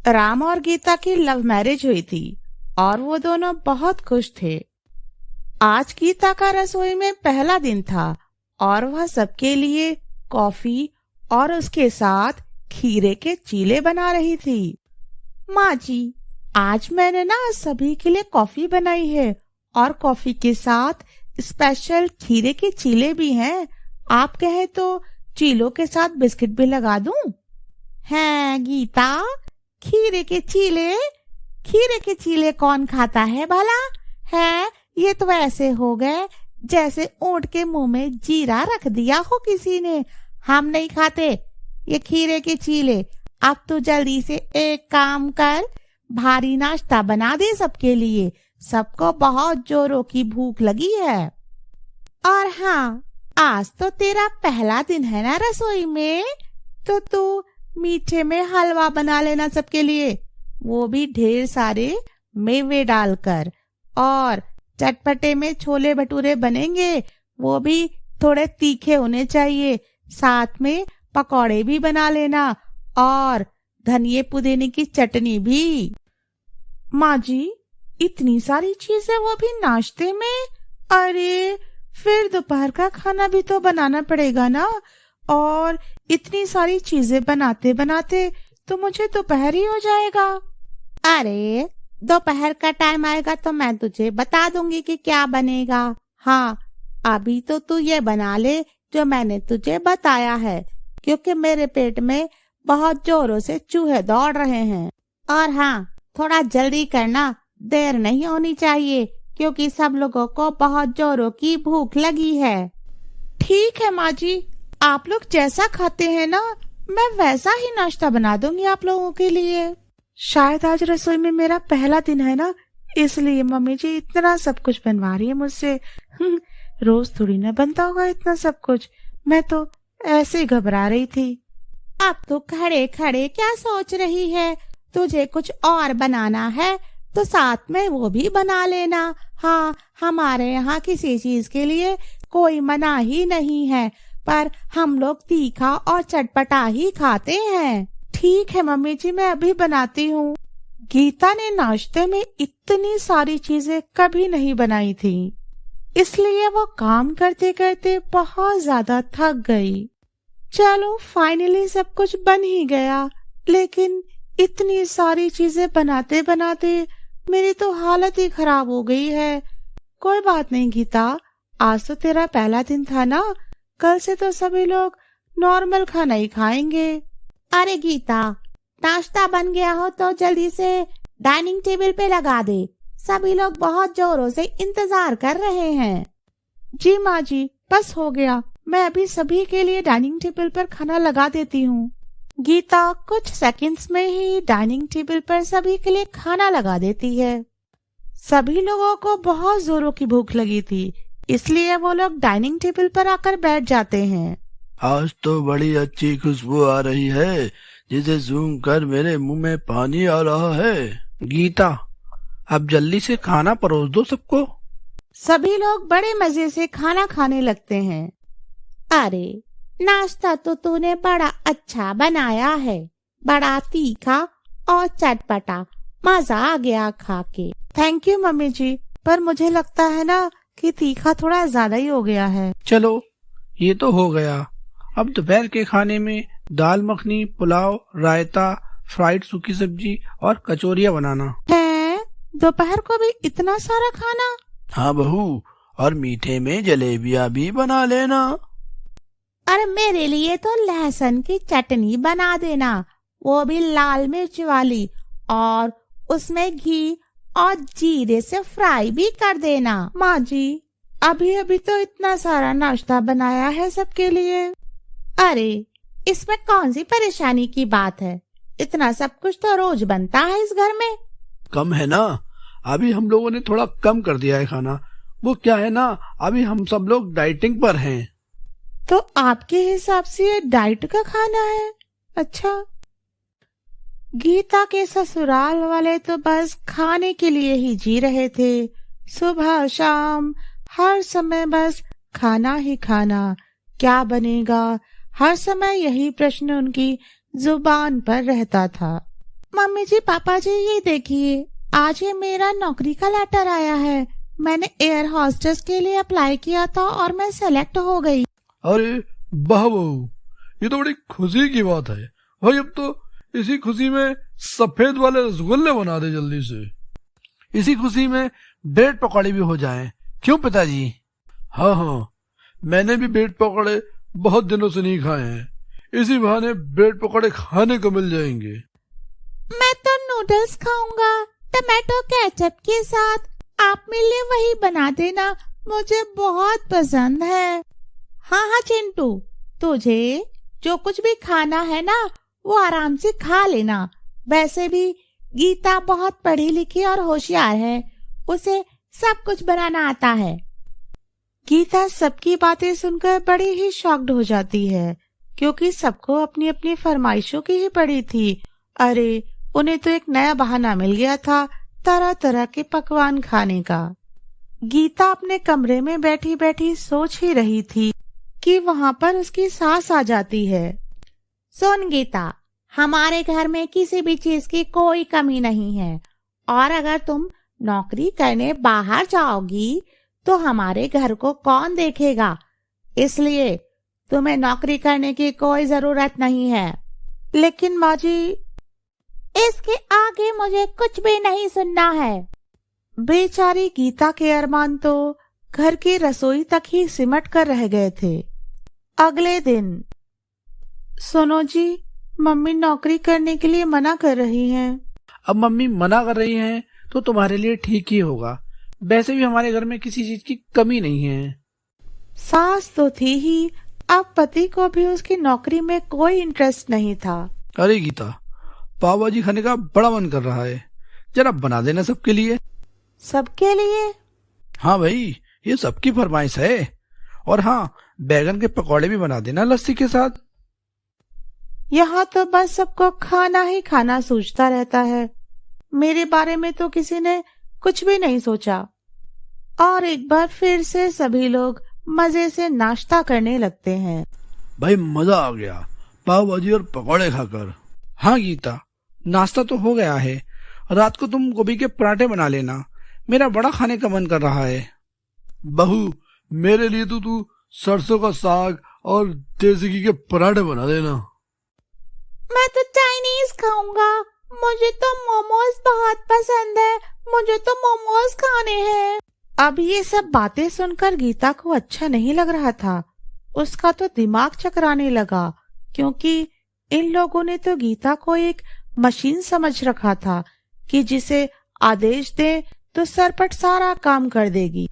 राम और गीता की love marriage हुई थी और वो दोनों बहुत खुश थे। आज गीता का रसोई में पहला दिन था और वह सबके लिए कॉफी और उसके साथ खीरे के चीले बना रही थी। माँ जी, आज मैंने ना सभी के लिए कॉफी बनाई है और कॉफी के साथ स्पेशल खीरे के चीले भी हैं। आप कहें तो चीलों के साथ बिस्किट भी लगा दूं? हैं गीता, खीरे के चीले कौन खाता है भला? है ये तो ऐसे हो गए जैसे ऊंट के मुंह में जीरा रख दिया हो किसी ने। हम नहीं खाते ये खीरे के चीले। अब तू जल्दी से एक काम कर, भारी नाश्ता बना दे सबके लिए। सबको बहुत जोरों की भूख लगी है। और हाँ, आज तो तेरा पहला दिन है ना रसोई में, तो तू मीठे में हलवा बना लेना सबके लिए, वो भी ढेर सारे मेवे डालकर। और चटपटे में छोले भटूरे बनेंगे, वो भी थोड़े तीखे होने चाहिए। साथ में पकौड़े भी बना लेना और धनिये पुदीने की चटनी भी। माँ जी, इतनी सारी चीजें, वो भी नाश्ते में? अरे फिर दोपहर का खाना भी तो बनाना पड़ेगा ना। और इतनी सारी चीजें बनाते बनाते तो मुझे दोपहर ही हो जाएगा। अरे दोपहर का टाइम आएगा तो मैं तुझे बता दूंगी कि क्या बनेगा। हाँ, अभी तो तू ये बना ले जो मैंने तुझे बताया है, क्योंकि मेरे पेट में बहुत जोरों से चूहे दौड़ रहे हैं। और हाँ, थोड़ा जल्दी करना, देर नहीं होनी चाहिए, क्योंकि सब लोगों को बहुत जोरों की भूख लगी है। ठीक है माँ जी, आप लोग जैसा खाते हैं ना, मैं वैसा ही नाश्ता बना दूंगी आप लोगों के लिए। शायद आज रसोई में मेरा पहला दिन है ना, इसलिए मम्मी जी इतना सब कुछ बनवा रही है मुझसे। रोज थोड़ी ना बनता होगा इतना सब कुछ। मैं तो ऐसे ही घबरा रही थी। अब तो खड़े खड़े क्या सोच रही है? तुझे कुछ और बनाना है तो साथ में वो भी बना लेना। हाँ, हमारे यहाँ किसी चीज के लिए कोई मना ही नहीं है, पर हम लोग तीखा और चटपटा ही खाते हैं। ठीक है मम्मी जी, मैं अभी बनाती हूँ। गीता ने नाश्ते में इतनी सारी चीजें कभी नहीं बनाई थी, इसलिए वो काम करते करते बहुत ज्यादा थक गई। चलो फाइनली सब कुछ बन ही गया, लेकिन इतनी सारी चीजें बनाते बनाते मेरी तो हालत ही खराब हो गई है। कोई बात नहीं गीता, आज तो तेरा पहला दिन था ना, कल से तो सभी लोग नॉर्मल खाना ही खाएंगे। अरे गीता, नाश्ता बन गया हो तो जल्दी से डाइनिंग टेबल पे लगा दे, सभी लोग बहुत जोरों से इंतजार कर रहे हैं। जी माँ जी, बस हो गया, मैं अभी सभी के लिए डाइनिंग टेबल पर खाना लगा देती हूँ। गीता कुछ सेकंड्स में ही डाइनिंग टेबल पर सभी के लिए खाना लगा देती है। सभी लोगों को बहुत जोरों की भूख लगी थी, इसलिए वो लोग डाइनिंग टेबल पर आकर बैठ जाते हैं। आज तो बड़ी अच्छी खुशबू आ रही है, जिसे सूंघ कर मेरे मुंह में पानी आ रहा है। गीता, अब जल्दी से खाना परोस दो सबको। सभी लोग बड़े मजे से खाना खाने लगते हैं। अरे नाश्ता तो तूने बड़ा अच्छा बनाया है, बड़ा तीखा और चटपटा, मजा आ गया खा के। थैंक यू मम्मी जी, पर मुझे लगता है ना कि तीखा थोड़ा ज्यादा ही हो गया है। चलो ये तो हो गया, अब दोपहर के खाने में दाल मखनी, पुलाव, रायता, फ्राइड सूखी सब्जी और कचौरियाँ बनाना है। दोपहर को भी इतना सारा खाना? हाँ बहू, और मीठे में जलेबियाँ भी बना लेना। अरे मेरे लिए तो लहसुन की चटनी बना देना, वो भी लाल मिर्च वाली, और उसमें घी और जीरे से फ्राई भी कर देना। माँ जी, अभी अभी तो इतना सारा नाश्ता बनाया है सबके लिए। अरे इसमें कौन सी परेशानी की बात है, इतना सब कुछ तो रोज बनता है इस घर में। कम है ना, अभी हम लोगों ने थोड़ा कम कर दिया है खाना। वो क्या है ना, अभी हम सब लोग डाइटिंग पर हैं। तो आपके हिसाब से ये डाइट का खाना है? अच्छा। गीता के ससुराल वाले तो बस खाने के लिए ही जी रहे थे, सुबह शाम हर समय बस खाना ही खाना, क्या बनेगा, हर समय यही प्रश्न उनकी जुबान पर रहता था। मम्मी जी, पापा जी, ये देखिए, आज ये मेरा नौकरी का लेटर आया है। मैंने एयर हॉस्टेस के लिए अप्लाई किया था और मैं सेलेक्ट हो गई। अरे वाह बहू, ये तो बड़ी खुशी की बात है भाई। अब तो इसी खुशी में सफेद वाले रसगुल्ले बना दे जल्दी से। इसी खुशी में ब्रेड पकौड़े भी हो जाएं, क्यों पिताजी? हाँ हाँ, मैंने भी ब्रेड पकौड़े बहुत दिनों से नहीं खाए हैं। इसी बहाने ब्रेड पकौड़े खाने को मिल जाएंगे। मैं तो नूडल्स खाऊंगा टमाटो केचप के साथ। आप मेरे लिए वही बना देना, मुझे बहुत पसंद है। हाँ हाँ चिंटू, तुझे जो कुछ भी खाना है ना, वो आराम से खा लेना। वैसे भी गीता बहुत पढ़ी लिखी और होशियार है, उसे सब कुछ बनाना आता है। गीता सबकी बातें सुनकर बड़ी ही शॉक्ड हो जाती है, क्योंकि सबको अपनी अपनी फरमाइशों की ही पड़ी थी। अरे, उन्हें तो एक नया बहाना मिल गया था तरह तरह के पकवान खाने का। गीता अपने कमरे में बैठी बैठी सोच ही रही थी कि वहाँ पर उसकी सास आ जाती है। सुन गीता, हमारे घर में किसी भी चीज की कोई कमी नहीं है, और अगर तुम नौकरी करने बाहर जाओगी तो हमारे घर को कौन देखेगा? इसलिए तुम्हें नौकरी करने की कोई जरूरत नहीं है। लेकिन माँ जी, इसके आगे मुझे कुछ भी नहीं सुनना है। बेचारी गीता के अरमान तो घर की रसोई तक ही सिमट कर रह गए थे। अगले दिन, सुनो जी, मम्मी नौकरी करने के लिए मना कर रही हैं। अब मम्मी मना कर रही हैं तो तुम्हारे लिए ठीक ही होगा। वैसे भी हमारे घर में किसी चीज की कमी नहीं है। सास तो थी ही, अब पति को भी उसकी नौकरी में कोई इंटरेस्ट नहीं था। अरे गीता, पाव भाजी खाने का बड़ा मन कर रहा है, जरा बना देना सबके लिए। सबके लिए? हाँ भाई, ये सबकी फरमाइश है। और हाँ, बैगन के पकौड़े भी बना देना लस्सी के साथ। यहाँ तो बस सबको खाना ही खाना सोचता रहता है। मेरे बारे में तो किसी ने कुछ भी नहीं सोचा। और एक बार फिर से सभी लोग मजे से नाश्ता करने लगते हैं। भाई मजा आ गया पाव भाजी और पकौड़े खाकर। हाँ गीता, नाश्ता तो हो गया है। रात को तुम गोभी के पराठे बना लेना, मेरा बड़ा खाने का मन कर रहा है। बहू, मेरे लिए तो तू सरसों का साग और देसी घी के पराठे बना देना। मैं तो चाइनीज खाऊंगा, मुझे तो मोमोज बहुत पसंद है, मुझे तो मोमोज खाने हैं। अब ये सब बातें सुनकर गीता को अच्छा नहीं लग रहा था। उसका तो दिमाग चकराने लगा, क्योंकि इन लोगों ने तो गीता को एक मशीन समझ रखा था कि जिसे आदेश दे तो सरपट सारा काम कर देगी।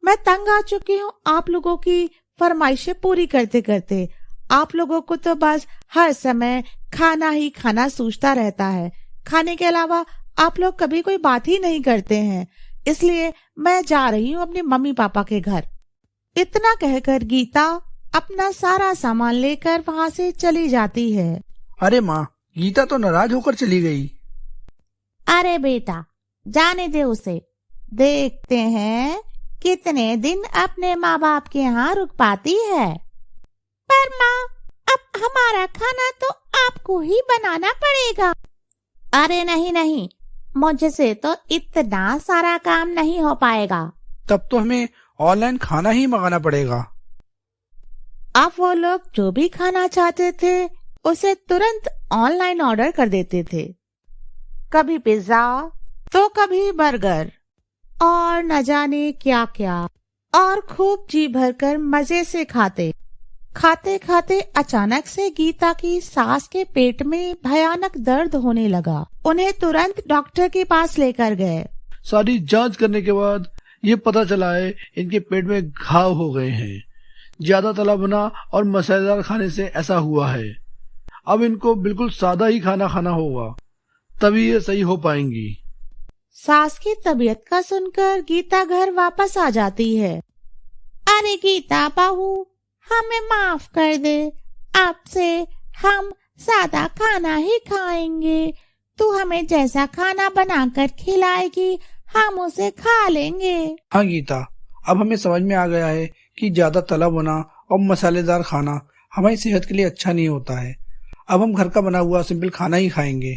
मैं तंग आ चुकी हूँ आप लोगों की फरमाइशें पूरी करते करते। आप लोगों को तो बस हर समय खाना ही खाना सूझता रहता है। खाने के अलावा आप लोग कभी कोई बात ही नहीं करते हैं। इसलिए मैं जा रही हूँ अपने मम्मी पापा के घर। इतना कहकर गीता अपना सारा सामान लेकर वहाँ से चली जाती है। अरे माँ, गीता तो नाराज होकर चली गई। अरे बेटा, जाने दे उसे, देखते हैं कितने दिन अपने माँ बाप के यहाँ रुक पाती है। पर माँ, अब हमारा खाना तो आपको ही बनाना पड़ेगा। अरे नहीं नहीं, मुझसे तो इतना सारा काम नहीं हो पाएगा। तब तो हमें ऑनलाइन खाना ही मंगाना पड़ेगा। अब वो लोग जो भी खाना चाहते थे उसे तुरंत ऑनलाइन ऑर्डर कर देते थे। कभी पिज्जा तो कभी बर्गर और न जाने क्या क्या, और खूब जी भरकर मजे से खाते खाते अचानक से गीता की सास के पेट में भयानक दर्द होने लगा। उन्हें तुरंत डॉक्टर के पास लेकर गए। सारी जांच करने के बाद ये पता चला है इनके पेट में घाव हो गए हैं। ज्यादा तला भुना और मसालेदार खाने से ऐसा हुआ है। अब इनको बिल्कुल सादा ही खाना खाना होगा, तभी ये सही हो पाएंगी। सास की तबीयत का सुनकर गीता घर वापस आ जाती है। अरे गीता बहू, हमें माफ कर दे, अब से हम सादा खाना ही खाएंगे। तू हमें जैसा खाना बनाकर खिलाएगी हम उसे खा लेंगे। हाँ गीता, अब हमें समझ में आ गया है कि ज्यादा तला बना और मसालेदार खाना हमारी सेहत के लिए अच्छा नहीं होता है। अब हम घर का बना हुआ सिंपल खाना ही खाएंगे।